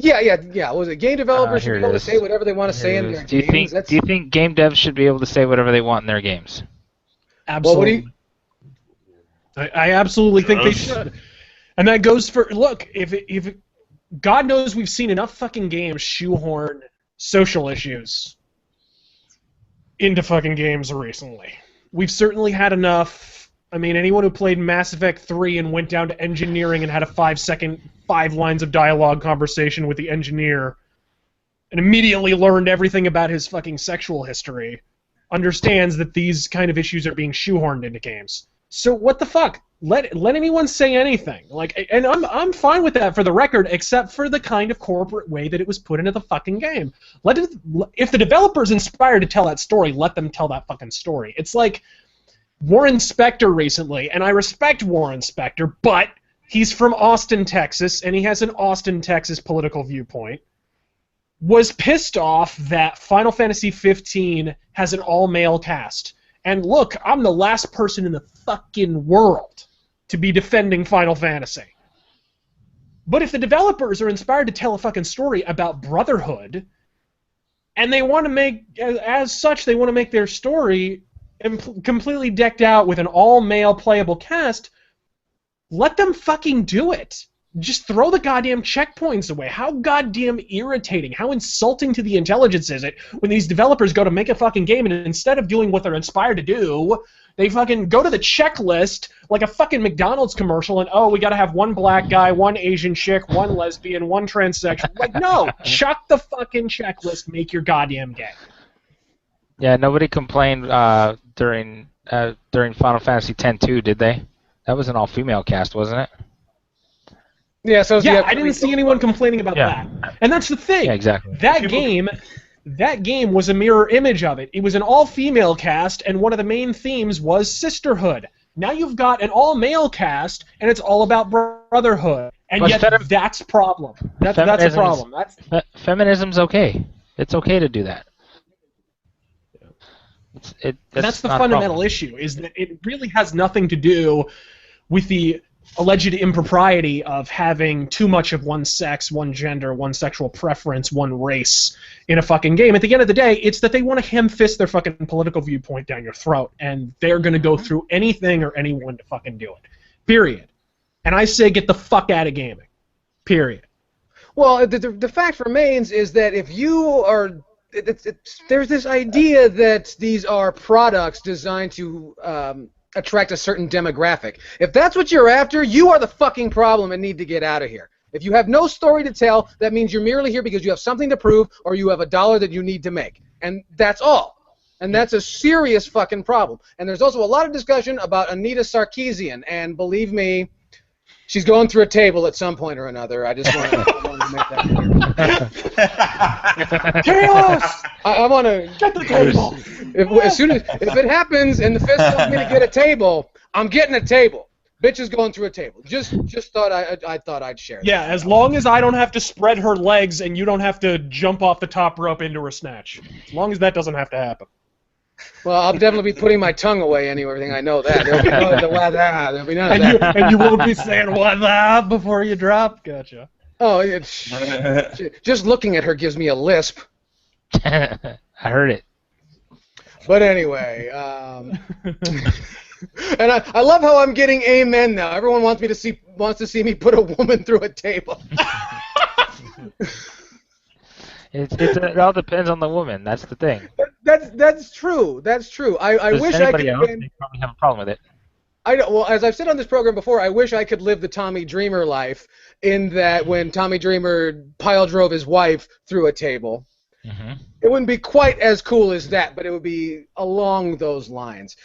Yeah. Was it game developers should be able to say whatever they want to say in their games? Do you think game devs should be able to say whatever they want in their games? Absolutely. I absolutely think they should. And that goes for, look, if God knows we've seen enough fucking games shoehorn social issues into fucking games recently. We've certainly had enough. I mean, anyone who played Mass Effect 3 and went down to engineering and had a 5-second, 5 lines of dialogue conversation with the engineer and immediately learned everything about his fucking sexual history understands that these kind of issues are being shoehorned into games. So what the fuck? Let anyone say anything. And I'm fine with that for the record, except for the kind of corporate way that it was put into the fucking game. If the developer's inspired to tell that story, let them tell that fucking story. It's like Warren Spector recently, and I respect Warren Spector, but he's from Austin, Texas, and he has an Austin, Texas political viewpoint, was pissed off that Final Fantasy 15 has an all-male cast. And look, I'm the last person in the fucking world to be defending Final Fantasy. But if the developers are inspired to tell a fucking story about brotherhood, and they want to make, as such, they want to make their story completely decked out with an all-male playable cast, let them fucking do it. Just throw the goddamn checkpoints away. How goddamn irritating, how insulting to the intelligence is it when these developers go to make a fucking game and instead of doing what they're inspired to do, they fucking go to the checklist like a fucking McDonald's commercial and, we gotta have one black guy, one Asian chick, one lesbian, one transsexual. Like, no, chuck the fucking checklist, make your goddamn game. Yeah, nobody complained during Final Fantasy X-2, did they? That was an all-female cast, wasn't it? Yeah, so I didn't see anyone complaining about that. And that's the thing. Yeah, exactly. That game was a mirror image of it. It was an all-female cast, and one of the main themes was sisterhood. Now you've got an all-male cast, and it's all about brotherhood. And yet that's a problem. That's a problem. Feminism's okay. It's okay to do that. That's the fundamental issue, is that it really has nothing to do with the alleged impropriety of having too much of one sex, one gender, one sexual preference, one race in a fucking game. At the end of the day, it's that they want to ham-fist their fucking political viewpoint down your throat, and they're going to go through anything or anyone to fucking do it. Period. And I say get the fuck out of gaming. Period. Well, the fact remains is that if you are... there's this idea that these are products designed to... attract a certain demographic. If that's what you're after, you are the fucking problem and need to get out of here. If you have no story to tell, that means you're merely here because you have something to prove or you have a dollar that you need to make. And that's all. And that's a serious fucking problem. And there's also a lot of discussion about Anita Sarkeesian, and believe me, she's going through a table at some point or another. I just want to make that clear. Chaos! I want to get the table. If it happens and the fist tells me to get a table, I'm getting a table. Bitch is going through a table. Just thought I thought I'd share that. Yeah, as long as I don't have to spread her legs and you don't have to jump off the top rope into her snatch. As long as that doesn't have to happen. Well, I'll definitely be putting my tongue away and everything. I know that. There'll be none of that. And you won't be saying what before you drop? Gotcha. Oh, just looking at her gives me a lisp. I heard it. But anyway, and I love how I'm getting amen now. Everyone wants to see me put a woman through a table. It all depends on the woman. That's the thing. That's true. That's true. I wish I could. They probably have a problem with it. Well, as I've said on this program before, I wish I could live the Tommy Dreamer life, in that when Tommy Dreamer pile drove his wife through a table. Mm-hmm. It wouldn't be quite as cool as that, but it would be along those lines.